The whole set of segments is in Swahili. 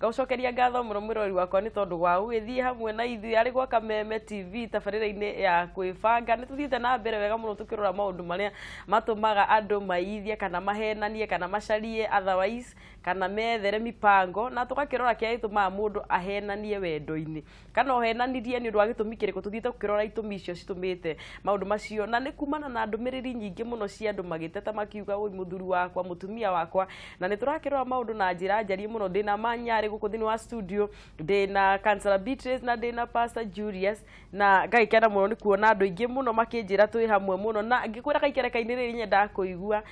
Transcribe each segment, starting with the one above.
Ngaucokeria ngatho muno mwirori wakwa ni tondu wa gwithie hamwe na ithui ari gwa Kameme TV tabarira-ini ya Kwibanga. Ni tuthiite na mbere wega muno tukirora maundu maria matumaga andu maithie kana mahenanie kana macarie otherwise kana methere mipango na tukakirora kia itumaga mundu ahenanie wendo-ini kana ohenanirie ni undu wa gitumi kiriko tuthiite tukirora itumi icio citumite maundu macio na ni kumana na ndumiriri nyingi muno cia andu magiteta makiuga ui muthuri wakwa mutumia wakwa na ni turakirora maundu na njira njari muno ndina manyari guku thini wa studio ndina Councillor Beatrice na ndina Pastor Julius na ngaikena muno ni kuona andu ingi muno makinjira twi hamwe muno na ngikwira kaikereka-ini riri nyenda kuigua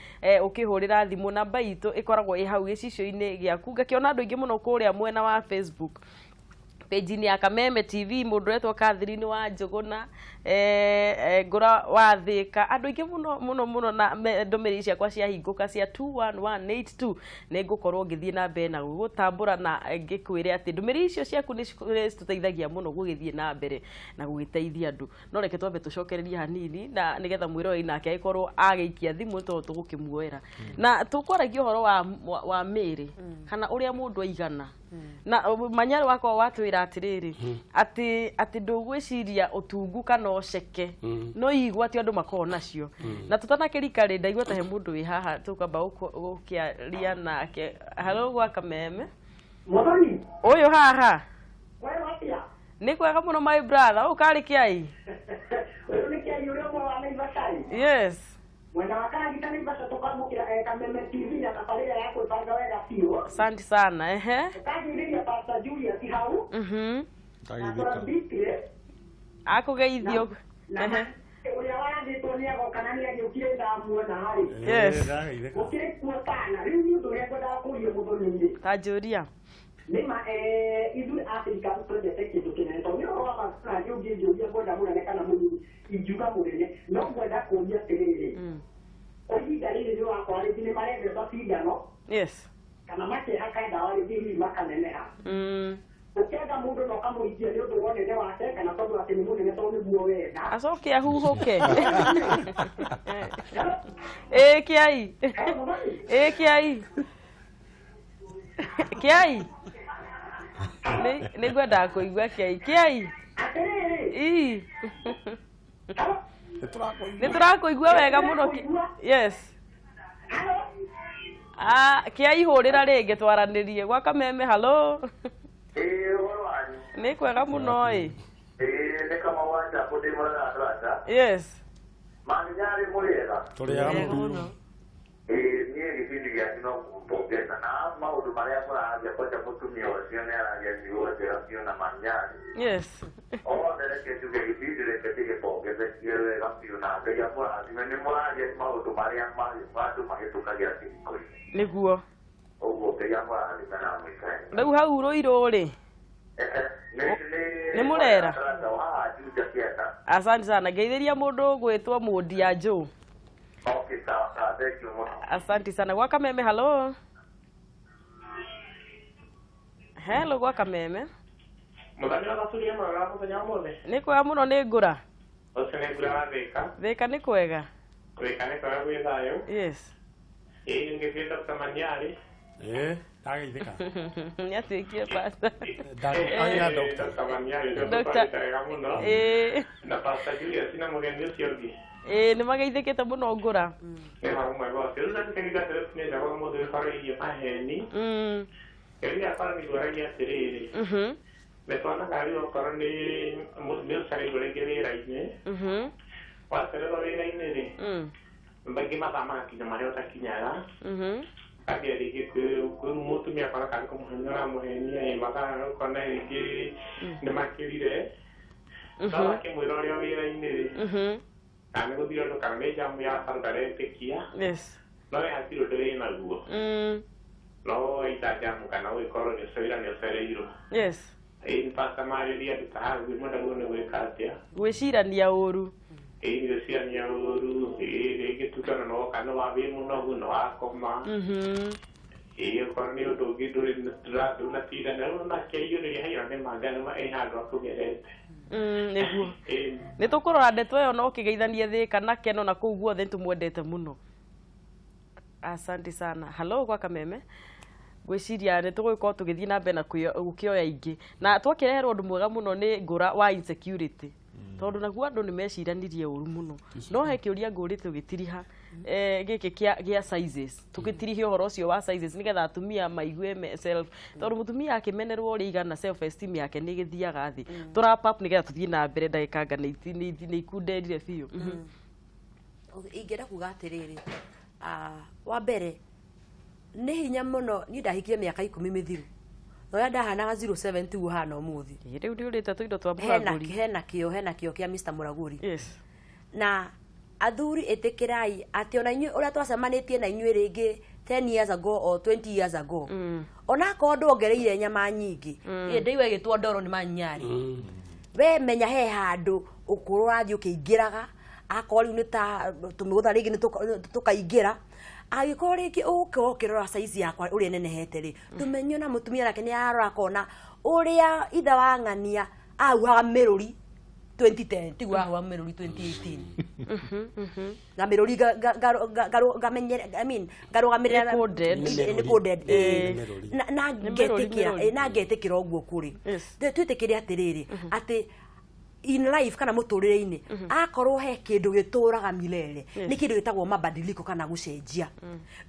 ukihurira thimu namba itu ikoragwo i hau gicicio-ini giaku ngakiona andu ingi muno kuria mwena wa Facebook page ni ya Kameme TV mundu retwo Catherine wa Njuguna ngura wa Thika andu ingi muno na ndomeri ciakwa cia hinguka cia 21182 ne ngukorwo ngithie na mbere na gutambura na ngikwire ati ndomeri icio ciaku ni cituteithagia muno gugithie na mbere na gugiteithia andu no reke twambe tucokereria hanini na nigetha mwiroi nake ikorwo agiikia thimu to tugukimuoera na tukwaragia uhoro wa miri kana uria mundu aigana na manyari wako watwira atiriri ati ndugwiciria utungu kana oceke no igwa ti andu makoro nacio na tutanakirikari ndaigua ta he mundu wi haha tukamba ukiaria nake. Hello gwa Kameme Muthoni uyu haha wewe watia ni kwega muno my brother ukari kiai wewe ni kiai ule mwa Naivasha. Yes Mwenda wakati tani basa tukamukira Kameme TV na tabarira yako Kwibanga wega sio. Asante sana kaji ndio Pastor Julius hau Taithika akugeithio uria wanditwo ni agokanania agĩukire ndamuona harĩ. Yes ukire kuotana rĩu nĩ ũndũ ũrĩa ngwendaga kũria Muthoni ta njũria nima ithuĩ Afrika twendete kĩndũ kĩnene tondũ nĩ ũhoro wa masura ũngĩ njũria ngwenda mũnene kana mũnini ingiuga mũnene no ngwenda kũria atĩrĩrĩ ihinda rĩrĩ nĩ wakwa rĩngĩ nĩ marethemba cindano yes kana makehaka ndawa rĩngĩ hihi makaneneha ukienda mundu no kamuithia ni undu wonene wake kana tondu ati ni munene tondu niguo wenda acoke ahuhuke kiai kiai ni gwenda kuigua kiai ni turakuigua wega muno yes kiai hurira ringi twaranirie gwa Kameme. Hello ni kwega muno ni kama wanja kudi mwana rata yes manyari muriega turiaga muno ni gipindi gya kino kumpongeza na maundu maria muragia kocha mutumia ucio ni aragia ciuotera cio na manyari yes reke tuge gipindi reke tigipongeze wega biũ na Ngai amũrathime ni muragia maundu maria andu mahĩtũkagira thikũ-inĩ niguo ũguo Ngai amũrathime na mwĩkani rĩu hau rũirũ rĩ ni murera. Asante sana ngeithiria mundu gwitwo Mundia Joe. Okay sawa thank you. Asante sana gwa Kameme. Hello gwa Kameme muthani wa gaturia mwega muthenya mothe ni kwega muno ni ngura ucio ni ngura wa Thika ni kwega ni kwega gwi thayo yes ngĩthiĩte Kamanyari Tageithika ni atuikie pasta anya doctor Kamanyari Doctor muno na Pastor Julius na mugeni ucio ũngĩ ni magaithikite muno ngura ni hamwe gwa rĩu na nĩkĩiga telefoni ya gwa mũthuri farĩirie maheni kĩrĩa farĩirie gwaragia atĩrĩrĩ metwana kari okorwo nĩ mũtumia ũcarĩirwo rĩngĩ wĩra-inĩ wacererwo wĩra-inĩ rĩ maingĩ mathaa magakinya marĩa ũtakinyaga kabia rĩngĩ kwĩ mũtumia akora kari kũmũhenia ũramũhenia mathaa ũkona rĩngĩ nĩ makĩrire no akĩmwĩra ũrĩa wĩra-inĩ rĩ kana nĩ gũthire ũndũ kana nĩ jamu ya bara ndaretĩkia no we hatirĩ ũndũ wĩ naguo no ita jamu kana ũgĩkorwo nĩ ũcera nĩ ũcereirwo Pastor Maria ndutahaga gwĩmwenda guo gwĩka atĩa gwĩcirania ũru gwĩcirania ũru rĩngĩ tukana no kana wabĩ mũnogu no wakoma okorwo nĩ ũndũ ũngĩ ndũnatinda rĩu nakĩiyũrĩria haira nĩ mangano handũ akũgerete nĩguo nĩ tũkũrora ndeto ĩyo no ũkĩgeithanie Thika na Keno na kũu guothe nĩtũmwendete mũno. Asante sana. Hello gwa Kameme gwiciria nä tå gå korwo tå gä thiä na mbere na gå kä oya ingä na twakäreherwo å ndå mwega må no nä ngå wa insecurity tondå naguo andå nä meciranirie å ru må no no he kä å ria ngå rä tå gä tiriha gä kä gä a tå gä tirihia å horo å cio wa nä getha atumia maigue tondå må tumia akä menerwo å rä igana self esteem yake nä gä thiaga thä tå rapap nä getha tå thiä na mbere ndagä kanga nä ikunderire biå ingĩenda kuga atĩrĩrĩ wa mbere nĩ hinya mũno niĩ ndahikirie mĩaka 10 mĩthiru na ũrĩa ndahanaga 07 tiguo hana ũmũthĩ rĩu nĩ ũrĩte tũindo twa Mũragũri hena kĩo kĩa Mr. Mũragũri na athuri ĩtĩkĩrai atĩ ona inyuĩ ũrĩa twacemanĩtie na inyuĩ rĩngĩ 10 years ago or 20 years ago ona akorwo ndwongereire nyama nyingĩ ndĩiwe gĩtwo ndoro nĩ manyarĩ we menya he handũ ũkũrũ ũrathiĩ ũkĩingĩraga akorwo rĩu nĩ ta tũmĩgũtha rĩngĩ nĩ tũkaingĩra agĩkorwo rĩngĩ ũkĩrora size yakwa ũrĩa nenehete rĩ ndũmenyo na mũtumia nake nĩ arora akona ũrĩa ithe wa ng'ania ahuhaga mĩrũri 2010 tiguo ahuha mĩrũri 2018 na mĩrũri ngarũgamĩrĩra nĩ coded na ngetĩkĩra ũguo kũrĩ twĩtĩkĩre atĩrĩrĩ atĩ in life kana mũtũrĩre-inĩ akorwo he kĩndũ gĩtũraga milele nĩ kĩndũ gĩtagwo mabadiliko kana gũcenjia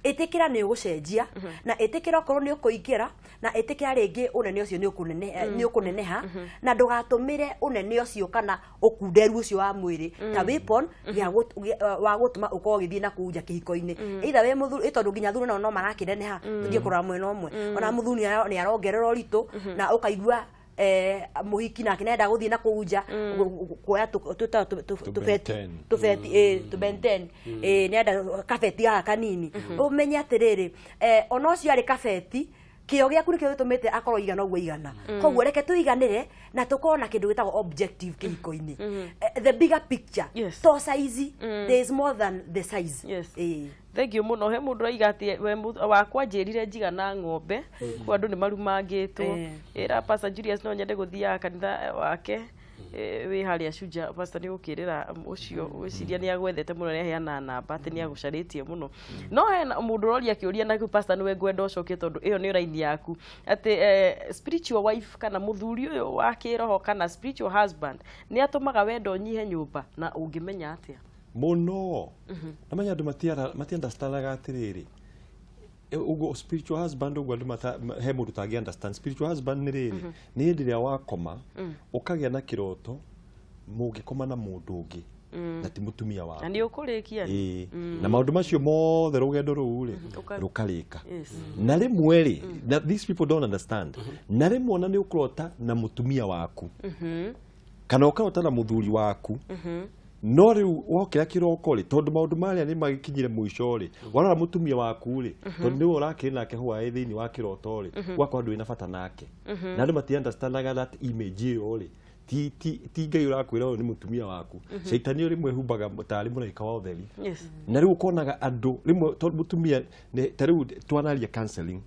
ĩtĩkĩra nĩ ũgũcenjia na ĩtĩkĩra okorwo nĩ ũkũingĩra na ĩtĩkĩra rĩngĩ ũnene ũcio nĩ ũkũneneha na ndũgatũmĩre ũnene ũcio kana ũkunderu ũcio wa mwĩrĩ ta weapon wa gũtũma ũkorwo ũgĩthiĩ na kũu nja kĩhiko-inĩ either we mũthuri tondũ nginya athuri nao no marakĩneneha tũthiĩ kũrora mwena ũmwe ona mũthuri nĩ arongerera ũritũ na ũkaigua muhiki nake nenda guthii na kuja kuoya tubenten nenda kafeti ya kanini umenya atiriri ona ucio ari kafeti kio gyaku nikio gitumite akorwo igana uguo igana koguo reke tuiganire na tukorwo na kindu gitagwo objective kihiko-ini the bigger picture to size there is more than the size thank you muno he mundu raiga ati we wakwa njirire njiga na ng'ombe ku andu ni marumangitwo era Pastor Julius no nyende guthiaga kanitha wake wi haria Shujaa pastor ni gukirira ucio wiciria ni agwethete muno ni aheana namba ati ni agucaritie muno no he mundu roria kiuria na ku pastor niwe ngwenda ucokie tondu iyo ni raini yaku ati spiritual wife kana muthuri uyu wa kiroho kana spiritual husband ni atumaga wendo nyihe nyumba na ungimenya atia muno namanya andu matiandastanaga atiriri ugo spiritual husband ugo andu he mundu tangi understand spiritual husband ni riri ni hindi ria wakoma ukagia na kiroto mungikoma na mundu ungi na ti mutumia waku na ni ukurikia na maundu macio mothe rugendo ruu ri rukarika na rimwe ri these people don't understand na rimwe ona ni ukurota na mutumia waku kana ukarota na muthuri waku no riu wokira kiroko ri tondu maundu maria ni magikinyire muico ri warora mutumia waku ri tondu ni urakiri nake hwae thiini wa kiroto ri gwakwa ndu ina bata nake na andu mati understandaga that image iyo ri ti ngai urakwira ni mutumia waku shaitani rimwe humbaga tari muraika wa utheri na riu ukonaga andu rimwe tondu mutumia ta riu twanaria counseling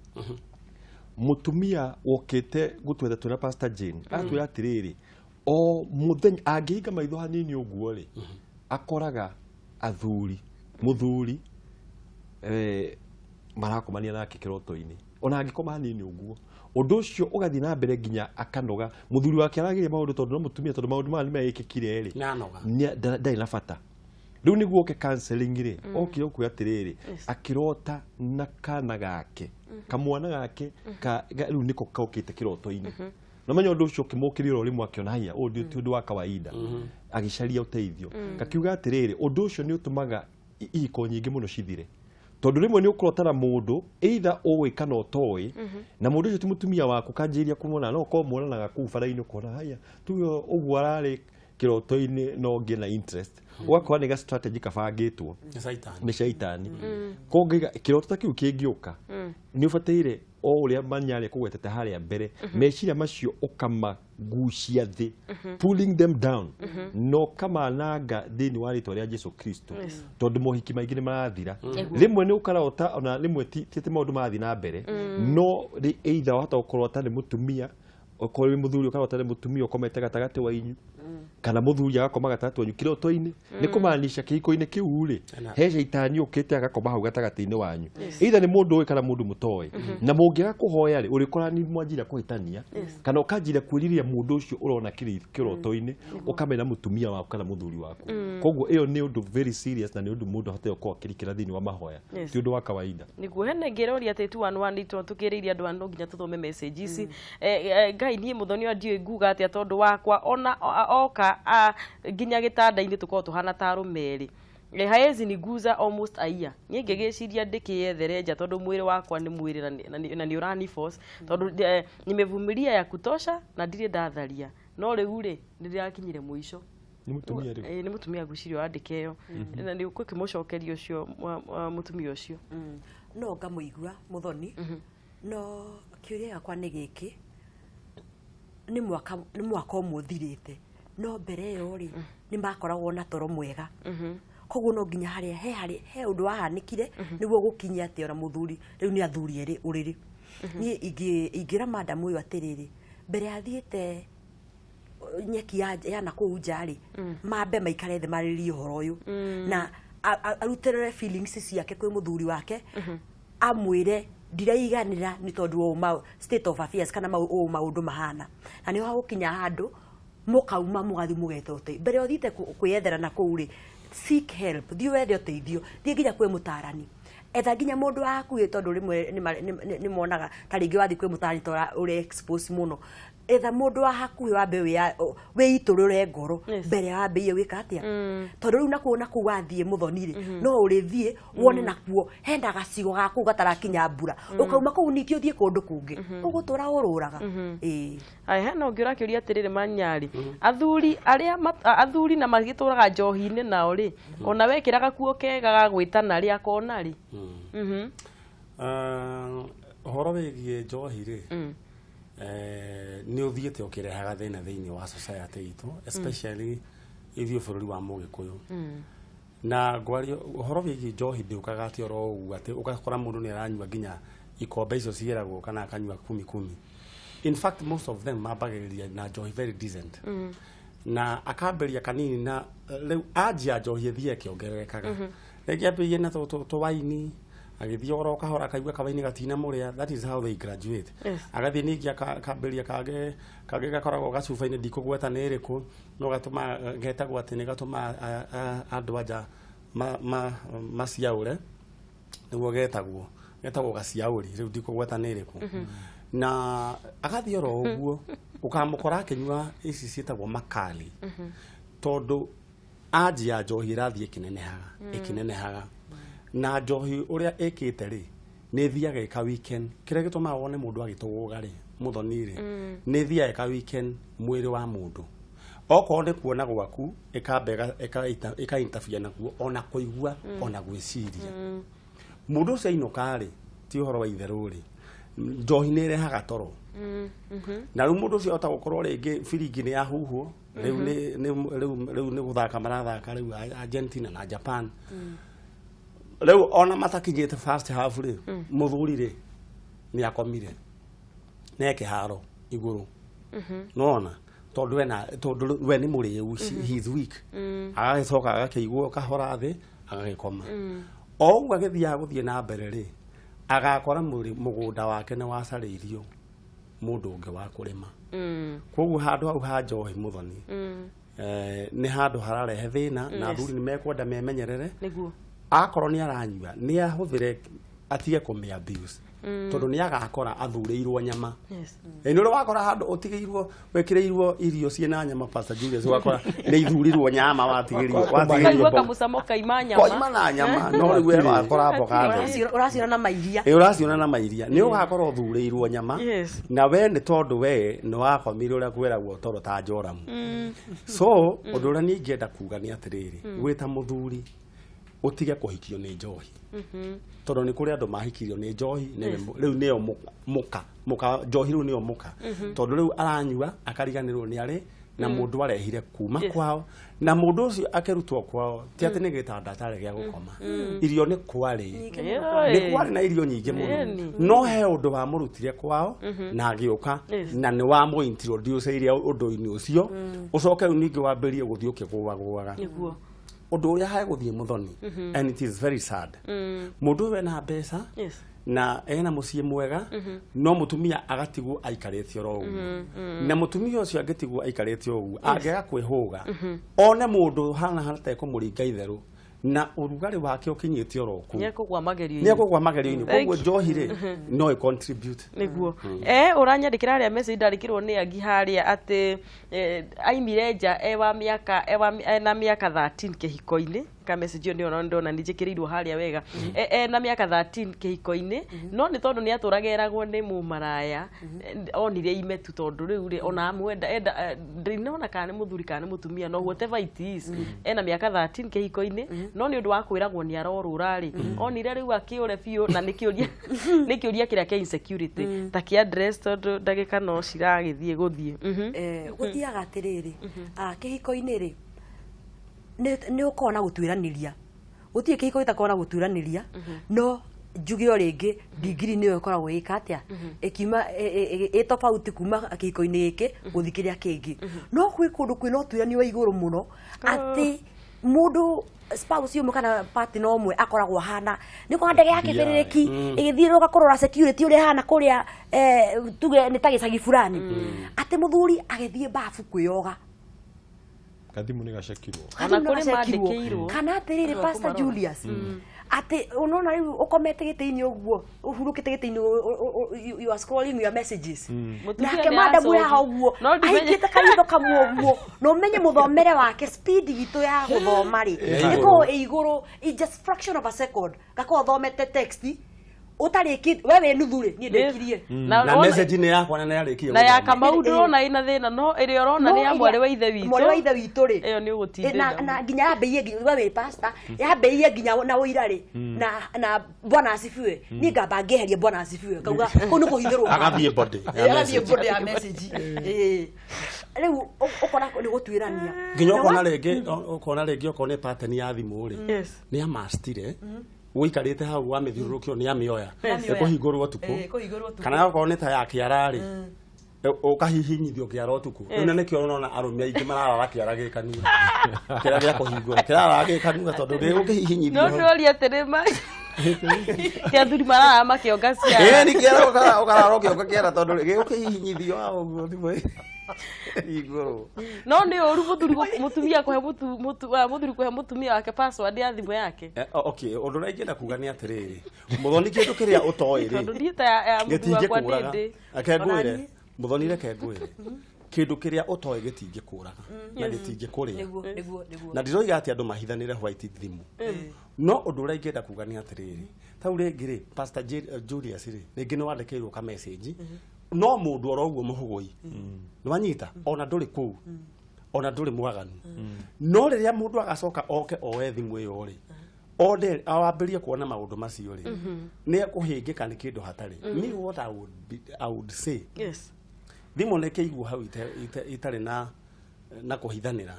mutumia wokite gutwetha tuna Pastor Jane atwira atiriri o muthenya angiinga maitho hanini uguo ri akoraga athuri muthuri marakomania nake kiroto-ini ona angikoma hanini uguo undu ucio ugathi na mbere nginya akanoga muthuri wake aragiria maundu tondu no mutumia tondu maundu mali mekikire ri ndai na bata riu niguo ke counseling ri okire ku atiriri akirota na kana gake kamwana gake riu niko kaukite kiroto-ini no menyo undu ucio kimukiriro rimwe akiona haya undu ti undu wa kawaida agicaria uteithio gakiuga atiriri undu ucio ni utumaga ihiko nyingi muno cithire tondu rimwe ni ukurotana mundu either owe kana otoi na mundu ucio ti mutumia waku kanjiria kumona no ko muonanaga ku bara-ini ukona haya tuyo uguo arari kiroto-ini no ngi na interest wakwa ni ga strategy kabangitwo ni shaitani kongiga kiroto ta kiu kingiuka ni ubatire o uria manyare kugwetete haria mbere meciria macio ukamagucia thi pulling them down no kama nanga thini wa ritwa ria Jesu Kristo tondu mohiki maingi ni marathira rimwe ni ukarota ona rimwe ti maundu marathi na mbere no either wahota ukorota ni mutumia okorwo muthuri ukarota ni mutumia ukomete gatagati wa inyu kana muthuri agakoma gatatu wanyu kiroto-ini ni kumaanisha kihiko-ini kiu ri he shaitani ukite agakoma hau gatagati-ini wanyu either ni mundu uyu kana mundu mutoi na mungiaga kuhoya ri urikora ni mwanjira kuhitania kana ukanjira kwiriria mundu ucio urona kiroto-ini ukamena mutumia waku kana muthuri waku koguo iyo ni undu very serious na ni undu mundu hatayo kwa kirikira thini wa mahoya ti undu wa kawaida niguo hene ngeroria ati tu one to tukiriria andu ando nginya tuthome messages ngai nie muthoni wa ndio nguga ati tondu wakwa ona oka nginya gitanda-ini tuko tuhana taro meri haezi niguza almost a year nie ngegeciria ndikiyethere nja tondu mwiri wakwa ni mwiri na ni urani force tondu nimevumilia ya kutosha na ndire ndatharia no riu ri ndirakinyire mwisho ni mutumia gucirio andike yo na ni ukimucokeria ucio mutumia ucio no ngamuigua muthoni no kiuria yakwa ni giki ni mwaka umuthirite no mbere yo ri ni makoragwo na toro mwega koguo no nginya he undu wahanikire niguo gukinyia ati ona muthuri riu ni athuri eri uriri ni ingira madam uyu atiriri mbere athiete nyeki ya na kuu njari mambe maikare the mariri horo uyu na aruterere feelings ciake kwi muthuri wake amwire ndiraiganira ni tondu o state of affairs kana maundu mahana na ni hagukinya handu mukauma mugathi mugetote mbere othite kwiyethera na kuuri seek help thio wethe uteithio thie nginya kwi mutarani etha nginya mundu akuye tondu rimwe ni monaga ta ringi wathi kwi mutarani tora uri expose muno etha mundu wa hakuhi wambe we iturure ngoro mbere wambe ye wika atia tondu riu nakuo naku wathie muthoni no urithie wone nakuo henda gacigo gaku gatarakinya mbura ukauma kuu niki uthie kundu kungi ugutura ururaga ai hena ngira kiuria atiriri manyari athuri na magituraga njohi-ini nao ri ona wekiraga kuo kega ga gwitana ri akona ri horo wigie njohi ri ni uthiete ukirehaga thina thiini wa society itu especially ithio bururi wa Mugikuyu na ngwari horo wigie njohi ndiukaga ati oro ugu ati ugakora mundu ni aranyua nginya ikombe icio cieragwo kana akanyua 10 in fact most of them mabagiriria na njohi very decent na akamberia kanini na riu anjia njohi thie kiongererekaga regi ambirie na to waini agithie oro kahora akaigua kabaini gatina muria that is how they graduate agathie ningi akamberia kage gakoragwo gacuba-ini ndikugweta ni iriku no gatuma getagwo ati ni gatuma andu anja maciaure niguo getagwo gaciauri riu ndikugweta ni iriku na agathie oro uguo ukamukora akinyua ici cietagwo makali tondu anjia njohi rathie ikinenehaga na njohi uria ikite ri ni thiaga ika weekend kire gituma wone mundu agituguga ri muthoni ri ni thiaga ika weekend mwiri wa mundu oko ni kuona gwaku ikambega ika interfere nakuo ona kuigua ona gwiciria mundu ucio inuka ri ti horo wa itheru ri njohi ni rehaga toro na riu mundu ucio ota gukorwo ringi firingi ni yahuhwo riu ni guthaka marathaka riu Argentina na Japan riu ona matakinyite first half ri muthuri ri ni akomire neke haro iguru nona tondu we ni muriu he is weak agacoka agakeigwo kahora thi agakoma o agithia guthie na mbere ri agakora mugunda wake ni wacariirio mundu ungi wa kurima koguo handu hau ha njohi muthoni ni handu hararehe thina na athuri ni mekwenda memenyerere niguo akorwo ni aranyua ni ahuthire atige kume abuse tondu ni agakora athurirwo nyama ni uri wakora handu utigiirwo wekireirwo irio ciena nyama Pastor Julius wakora ni ithurirwo nyama watigiirwo kamucamo kaima nyama no riu we wakora avocado uraciona na mairia uraciona na mairia ni ugakora uthurirwo nyama na we ni tondu we ni wakomire uria kwiragwo toro ta njoramu so undu uria ni ngienda kuga ni atiriri gwita muthuri utige kuhikio ni njohi tondu ni kuri andu mahikirio ni njohi riu niyo muka njohi riu niyo muka tondu riu aranyua akariganirwo ni ari na mundu arehire kuma kwao na mundu ucio akerutwo kwao ti ati ni gitanda atare gya gukoma irio ni kwari na irio nyingi muno no he undu wa murutire kwao na agiuka na ni wa mu introduce iria undu-ini ucio ucoke ningi wambirie guthii ukigwaga undu uria ha guthii muthoni and it is very sad mundu we na mbeca na ena muciĩ mwega no mutumia agatigwo aikarĩte oro ũguo na mutumia ũcio angĩtigwo aikarĩte ũguo angĩaga kwĩhũga one mũndũ hana hata kũmũringa itherũ na ũrugarĩ wake ũkinyĩte oro kũ nĩekũgwa magerio-inĩ koguo njohi-rĩ no contribute nĩguo ũranyandĩkĩra harĩa message ndarĩkĩrwo nĩ Agi harĩa atĩ aimire nja ena mĩaka 13 kĩhiko-inĩ ka message ndio ndona nĩnjĩkĩrĩirwo harĩa wega ena mĩaka 13 kĩhiko-inĩ no nĩ tondũ nĩ atũrageragwo nĩ mũmaraya onire ime tu tondũ rĩu rĩ ona amwenda ndinona kana nĩ mũthuri kana nĩ mũtumia no whatever it is ena mĩaka 13 kĩhiko-inĩ no nĩ ũndũ wa kwĩragwo nĩ arorũra rĩ onire rĩu akĩũre biũ na nĩkĩũria kĩrĩa kĩa insecurity ta kĩa address tondũ ndagĩka no ciragĩthiĩ gũthiaga atĩrĩrĩ kĩhiko-inĩ rĩ nĩ ũkorwo na gũtuĩranĩria gũtirĩ kĩhiko gĩtakorwo na gũtuĩranĩria no njuge o rĩngĩ ndigiri nĩyo ĩkoragwo ĩka atĩa ĩkiuma ĩ tofauti kuma kĩhiko-inĩ gĩkĩ gũthiĩ kĩrĩa kĩngĩ no gwĩ kũndũ kwĩna ũtuĩrani wa igũrũ mũno atĩ mũndũ spouse ũmwe kana partner ũmwe akoragwo hana nĩ kwa ndege ya kĩbĩrĩrĩki ĩgĩthiũrũrũka kũrora security ũrĩa hana kũrĩa tuge nĩ ta gĩcagi fulani atĩ mũthuri agĩthiĩ bafu kwĩyoga kathimu nĩ gacekirwo kana kũrĩ mandĩkĩirwo kana atĩrĩrĩ Pastor Julius ati unaona riu ukomete gĩtĩ-inĩ ũguo ũhurũkĩte gĩtĩ-inĩ you are scrolling your messages nake madamu ya ũguo aingĩte kanyũmba kamwe ũguo no menye mũthomere wake speed gitu ya gũthoma rĩ nĩko igũrũ just fraction of a second gako thomete text utariki wewe nuthuri ni ndekirie na message ni yakwa na yarĩkia na ya Kamau ndona ina thina no ĩrĩa ũrona ni ya mwari wa ithe witũ rĩ ĩyo ni ũgũtindĩra na nginya yambĩie wewe pastor yambĩie nginya na ũira rĩ na bwana asifiwe ni ngamba ngĩheria bwana asifiwe kauga kũu nĩ kũhithĩrwo agathiĩ body ya message rĩu ũkona nĩ gũtuĩrania nginya ũkona rĩngĩ ũkona pattern ya thimũ rĩ nĩ amastire wikarite hau wa mithiurukio ni amioya ekuhingurwo tuku kana yako ni ta ya kiara ri ukahihinyithio kiara utuku none ne kio nona arumia ingi marara kiara gikanua kira gya kuhingura kirara gikanua tondu ri ukihihinyithio no ndoria terema kia thuri marara makionga cia ni kiara ukarara kionga kiara tondu ri ukihihinyithio ao thimo igoro no ni oru mutumia kuhe muthuri kuhe mutumia wake password ya thimu yake okay undu na ingenda kuga ni atiriri muthoni kindu kiria utoi ri tondu ndita ya muthuri kwa ndindi akengwire muthoni reke ngwire kindu kiria utoi gitingikuraga na gitingikuria na ndiroiga ati andu mahithanire white thimu no undu ura ingenda kuga ni atiriri tau ringi ri Pastor Julius ri ringi ni wandikirwo ka message no mundu oro uguo muhugoi ni wanyita ona nduri kuu ona nduri mwaganu no riria mundu agacoka oke owe thimu iyo ri ode awambirie kuona maundu macio ri ni ekuhingika ni kindu hatari me what I would say thimu ne keigwo hau itari na kuhithanira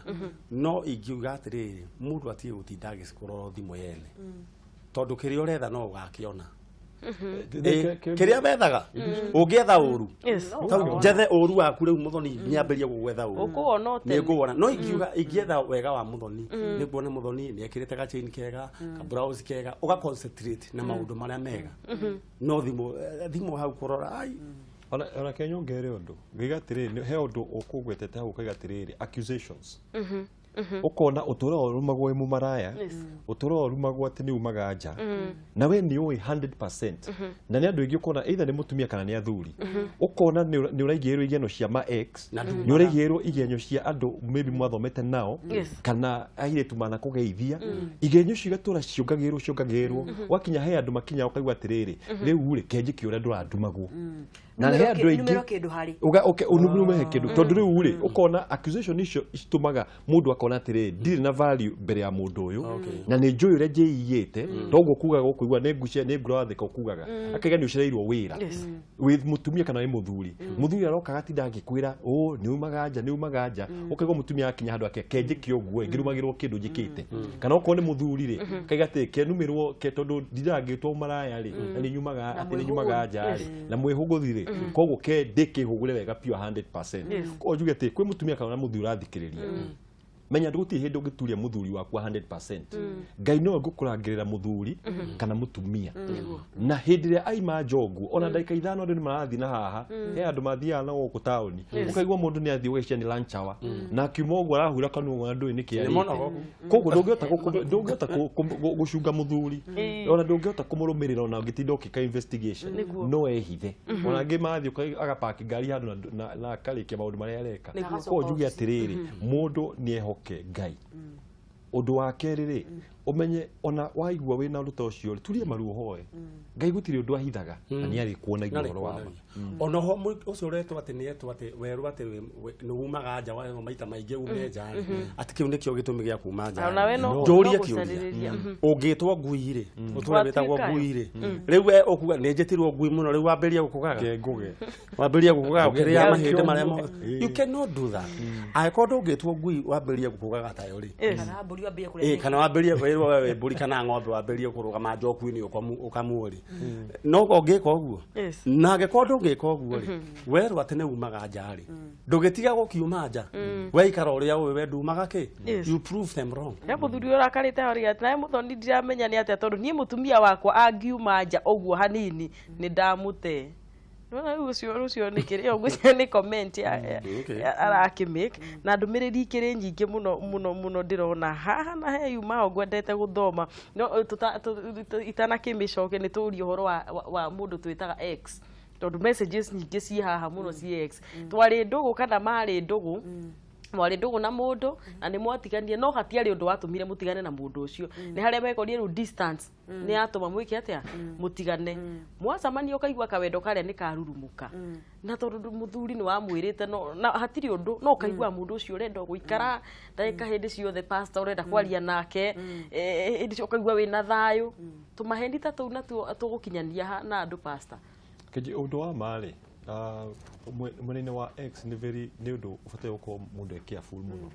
no ingiuga atiriri mundu atie gutinda agisikoro thimu yene tondu kiria uretha no ugakiona kiria bethaga ungietha uru njethe uru waku riu muthoni nyambirie gugwetha uru ukuona ote niguona no ingietha wega wa muthoni niguona muthoni ni ekirite ka chain kega ka blouse kega uga concentrate na maundu maria mega no thimo hau kurora ai ona kenyongere undu gigatiriri he undu ukugwetete hau kaigatiriri accusations ukona utoro rumagwo mu maraya utoro rumagwo ati ni umaga nja na we ni oi 100% na ni andu ingi ukona either ni mutumia kana ni athuri ukona ni uraigirwo igeno cia ma ex ni uraigirwo igenyo cia andu maybe mwathomete nao kana airetu mana kugeithia igenyo cigatura ciongagirwo wakinya he andu makinya ukaigwa atiriri riu ri kenji kiura ndurandumagwo na he andu ingi kindu hari okay unugume he kindu tondu riu ri ukona accusation icio itumaga mundu akore ukona atiriri ndiri na value mbere ya mundu uyu na ni njui uria njiyite toguo kugaga ukuigua ni ngucia ni ngurathika ukugaga akaiga ni ucireirwo wira with mutumia kana wi muthuri muthuri aroka gatinda agikwira ni umaga nja ukaigua mutumia akinya handu akenjiki uguo ngirumagirwo kindu njikite kana ukorwo ni muthuri ri kaiga ati kenumirwo ke tondu ndirangitwo maraya ri na ni nyumaga nja ri na mwihuguthi ri koguo ke ndikihugure wega pure 100% ko njuge ati kwi mutumia kana muthuri athikiriria menya nduguti hindi ungituria muthuri wakwa 100% ngai no ngukurangirira muthuri kana mutumia na hindi ria aima njogu ona ndaika ithano andu ni marathi na haha he andu mathia na guku tauni ukaigwa mundu ni athi weciani lunch hour na kiumo guo arahura kanu andu ni kiari koguo ndungiota gucunga muthuri ona ndungiota kumurumirira ona ngitinda ukika investigation no ehithe ona ngi mathi agapaki ngari handu na akarikia maundu maria areka koguo njuge atiriri mundu ni eho ngai undu wa keriri umenye ona waigua wina ruta ucio turie maruo hoe ngai gutiri undu ahithaga na ni ari kuona igoro wa ona ho ucio uretwo ati ni etwo ati weru ati ni umaga nja wa maita maingi ume nja ati kiu nikio gitumi gia kuma nja ona we no ndoria kiuria ungitwo ngui ri utura betagwo ngui ri riu we okuga ni njitirwo ngui muno riu wamberia gukugaga nguge wamberia gukugaga ukiria mahinde maria you cannot do that aikondo ungitwo ngui wamberia gukugaga tayo ri kana mburi wamberia kuria kana wamberia kwirwo wewe mburi kana ng'ombe wamberia kurugama njoku-ini ukamuori no ngika uguo na ngikondo ngika uguo ri werwo ati ni umaga nja ri ndugitiga gukiuma nja weikara uria we ndumaga ki you prove them wrong ya muthuri urakarite hori ati na muthoni ndiramenya ni ati tondu ni mutumia wakwa angiuma nja uguo hanini ni ndamute no ucio ni kiri uguo ni comment arakimake na ndumiriri ikiri nyingi muno ndirona haha na he yuma ogwendete guthoma no itana kimishoke ni turi uhoro wa mundu twitaga X tondu messages nyingi ci haha muno ci X twari ndugu kana mari ndugu mwari ndugu na mundu na ni mwatiganie no hatiari undu watumire mutigane na mundu ucio ni haria mekorie ru distance ni atuma mwiki atia mutigane mwacamania ukaigwa kawendo karia ni karurumuka na tondu muthuri ni wamwirite no na hatiri undu no ukaigwa mundu ucio urenda guikara ndaika hindi ciothe pastor urenda kwaria nake hindi ukaigwa wina thayu tumaheni ta tu na tugukinyania na andu pastor keje undu wa mali mwenene wa X ni undu ufatai uko mundu careful muno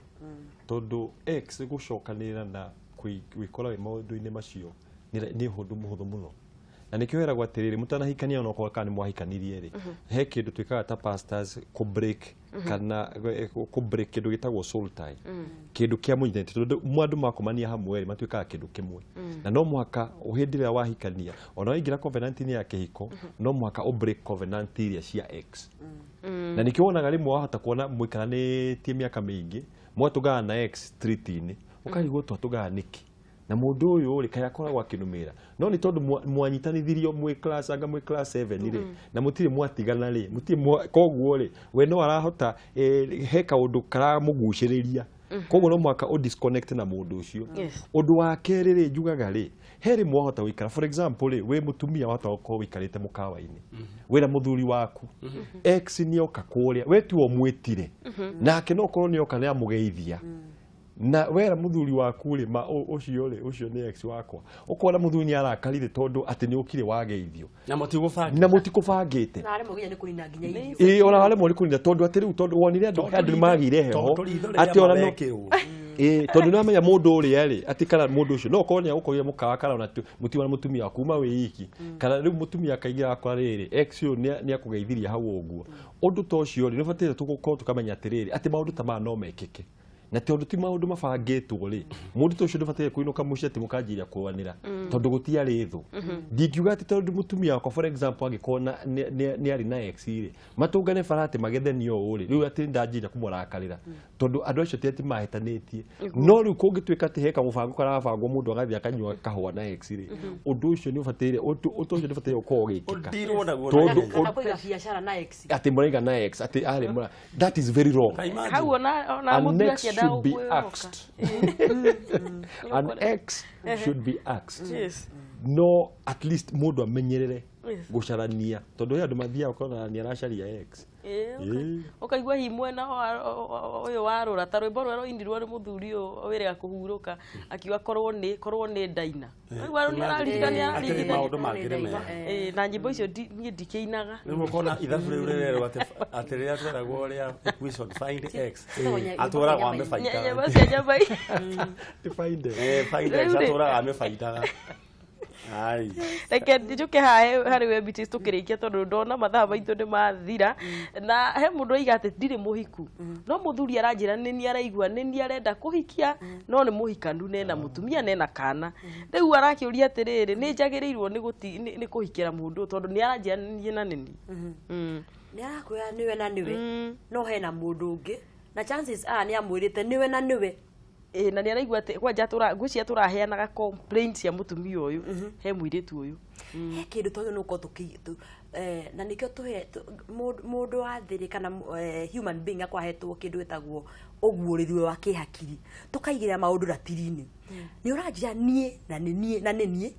tondu X gucokanira na kwikora maundu-ini macio ni hundu muno na nikio wera gwatiriri mutanahikania no kwa kana mwahikanirie ri he kindu twikaga ta pastors ku break kana ku break kindu gitagwo soul tie kindu kia munyite tondu mwandu makomania hamwe ri matwikaga kindu kimwe na no mwaka uhindira wahikania ona ingira covenant ni ya kihiko no mwaka u break covenant iria cia X na nikio wonaga rimwe wahota kuona mwikaranetie miaka mingi mwatugaga na X street-ini ukarigwo twatugaga niki na mundu uyu ri kaya koragwo akinumira no ni tondu mwanyitanithirio mwi class anga mwi class 7 ri na mutire mwatigana ri mutire koguo ri we no arahota he kaundu karamuguciriria koguo no mwaka o disconnect na mundu ucio undu wa keri ri njugaga ri heri mwahota wikara for example ri we mutumia wahota uko wikarite mukawa-ini wira muthuri waku X ni oka kuria we tu omwitire nake no korwo ni oka ni amugeithia na wera muthuri waku ri ma ucio ni X wakwa ukona muthuri ni arakarire tondu ati ni ukire wageithio na mutikubangite na ari mugiye ni kurina nginya irio ona wale muri kurina tondu ati riu tondu wonire andu magire heho ati ona no tondu na menya mundu uri ri ati kana mundu ucio no konya ukoire mukawa kana ona mutima mutumia kuma we iki kana riu mutumia kaingira akwa riri X ni akugeithiria hau uguo undu to ucio ri nibatire tugukorwo tukamenya atiriri ati maundu ta ma no mekike na tondu ti maundu mabangitwo ri mundu to ucio ndubataire kuinuka mucia ti mukanjiria kuwanira tondu gutiari thu ndingiuga ati tondu mutumia wakwa for example angikona ni ari na X ri matungane farate magethenio uri riu ati ndanjiria kumurakarira tondu andu acio ti mahitanitie no riu kungituika ati heka mubango karabangwo mundu agathia akanyua kahwa na X ri undu ucio ni ubataire undu ucio ndubataire uko gikika tondu kuiga biashara na X ati muraiga na X ati ari that is very wrong hau ona mundu akienda should be asked. An X should be asked. Yes. No, at least mundu amenyerere gucarania tondu ya andu mathia ukona ni aracaria ex ukaigua hi mwena uyu warura ta rwimbo rwero indirwo ni muthuri uyu wirega kuhuruka akiwa korwo ni ndaina rwa ni araririkania maundu mangiremera na nyimbo icio ni ndikiinaga riu ukona ithabu riu rerero ati riria tweragwo ria equation find x aturaga amebaitaga nyambo cia nyabai find x aturaga amebaitaga ai reke njuke hari webits tukirikia tondu ndona mathaa maitu ni mathira na he mundu aiga ati ndire muhiku no muthuri aranjira ni araigua ni arenda kuhikia no ni muhikanu nena mutumia nena kana riu arakiuria atiriri ni njagirirwo ni kuhikira mundu tondu ni aranjira ni na nini ni arakwira niwe na niwe no hena mundu ungi na chances ni amwirite niwe na niwe na ni araigua ati kwanja ngwiciria turaheanaga complaints cia mutumia uyu he muiritu uyu he kindu toyo nuko na nikio tuhe mundu wa thiri kana human being akwahetwo kindu etagwo oguurirwe wa kihakiri tukaigira maundu ratiri-ini ni uranjira nie na nie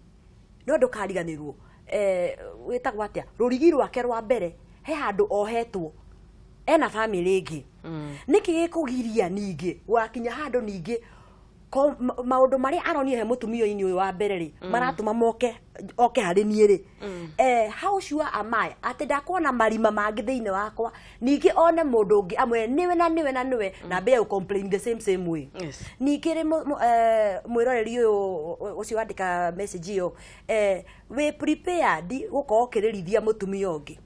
no ndukariganirwo wetagwo atia rurigi rwake rwa mbere he handu ohetwo ena family ingi niki gikugiria ningi wakinya handu ningi maundu mari aronie he mutumia-ini uyu wa mbere ri maratuma moke hari nie ri how sure am I ati ndakuona marima mangi thiine wakwa ningi one mundu ungi amwe niwe na be you complain the same way ningi ri mwiroreri uyu ucio wandika message iyo we prepared gukorwo kiririthia mutumia ungi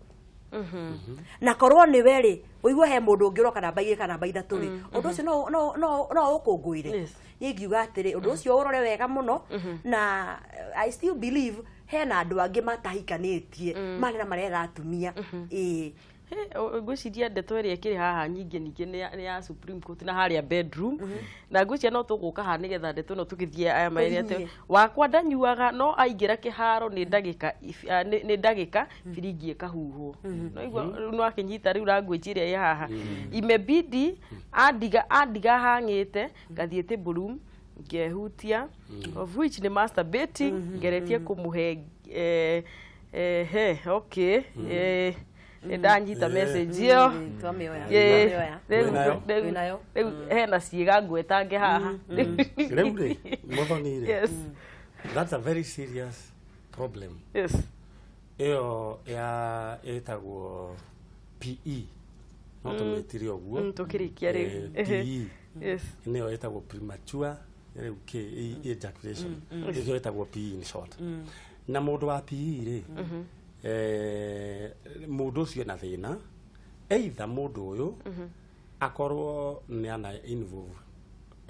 na korwo ni weri uigwe he mundu ungi roka na baige kana baida turi undu ucio no ukunguire ngiuga atiri undu ucio urore wega muno na I still believe hena andu angi matahikanitie marira marega atumia ngwiciria ndeto iria ikiri haha nyingi ni ya Supreme Court na haria bedroom na ngwiciria no tuguka ha nigetha ndeto no tukithie aya mairi ate wakwa ndanyuaga no aingira kiharo ni ndagika firingi ikahuhwo no igwa no akinyita riu rangwiciria ya haha imebidi adiga hangite ngathiete broom ngehutia of which ni masturbating ngeretie kumuhe okay ndanyita message iyo hena ciiga ngwetange haha yes that's a very serious problem yes iyo ya etagwo PE no tumetiri oguo tukirikia riu PE yes niyo etagwo premature ejaculation iyo etagwo PE in short na mundu wa PE ri mundu ucio na thina either mundu uyu akorwo ni ana involve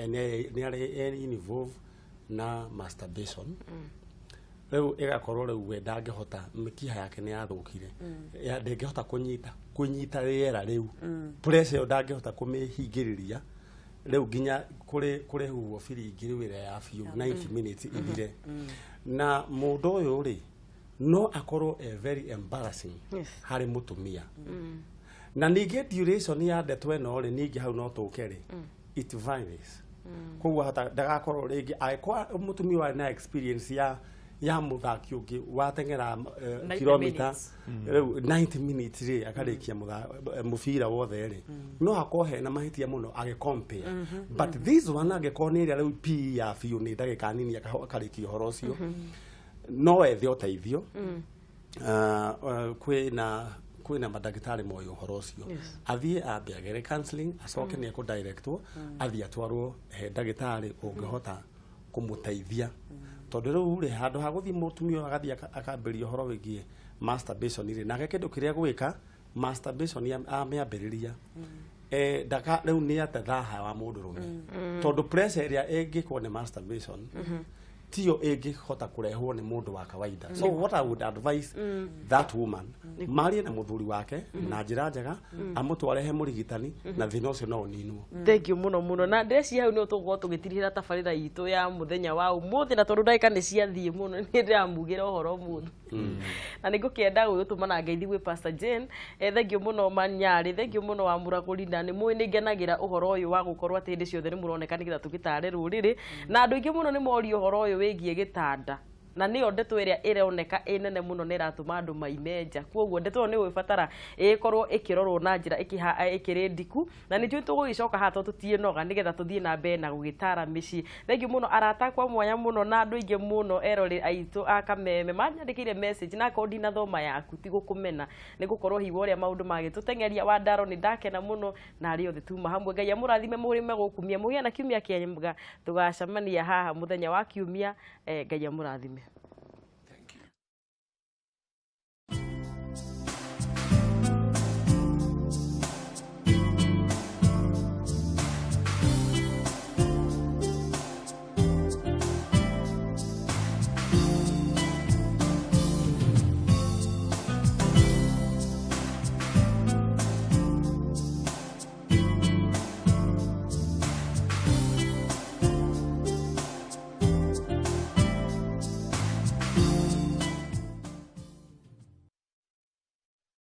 ni involve na masturbation riu igakorwo riu we ndangihota mikiha yake ni yathukire ndangihota kunyita riera riu pressure ndangihota kumihingiriria riu ginya kuri huo firingi riu ira ya fiu 90 minutes ithire na mundu uyu ri no akorwo very embarrassing hari mutumia na ningi duration ya ndeto eno ri ningi hau no tukeri it varies koguo hata ndagakorwo ringi aikwa mutumia wa na experience ya muthaki ungi watengera kilomita 90 minutes ri akarikia mufira wothe ri no akohe na mahitia muno age compare but this one age koneria riu P ya fiu ni ndagika nini akarikia horo ucio no ethe uteithio kwina madagitari moyo horo ucio athie ambe agere counseling acoke ni ku directwo athie atwarwo he ndagitari ungihota kumuteithia tondu riu ri handu ha guthie mutumia agathie akambiria horo wigie masturbation ri na kindu kiria gwika masturbation ameambiriria ndaka riu ni atethaha wa mundu rume tondu pressure iria ingikwo ni masturbation tio hota kurehwo ni mundu wa kawaida so what I would advise that woman mari na muthuri wake na njira njega amutwarehe murigitani na thina ucio no ninwo thank you muno na ndeci hau no tugwo tugitirira tabarira itu ya muthenya wa umuthi na tondu ndaika ni ciathie muno ni ndiramugira uhoro umuthi na nigukienda gutuma ngeithi gwi Pastor Jane thank you muno Manyari thank you muno wa Murakurinda ni mwi ningenagira uhoro uyu wa gukorwo ati ndi ciothe ni muroneka ni githa tugitare ruriri na andu ingi muno ni mori uhoro uyu wigie gitanda na niyo ndeto iria ironeka inene muno ni ratuma andu maimenja kwoguo ndeto ni wibatara ikorwo ikirorwo na njira ikiri ndiku na ni tui tugugicoka hato tutie noga nigetha tuthie na mbere na gugitara mici thengi muno arata kwa mwanya muno na andu ingi muno erori aitu Kameme manyandikire message na kodi na thoma yaku ti gukumena ni gukorwo higo ria maundu magitutengeria wa ndaro ni ndakena muno na ari othe tuma hamwe Ngai amurathime murime gukumia mugia na kiumia kiega tugacamania haha muthenya wa kiumia Ngai amurathime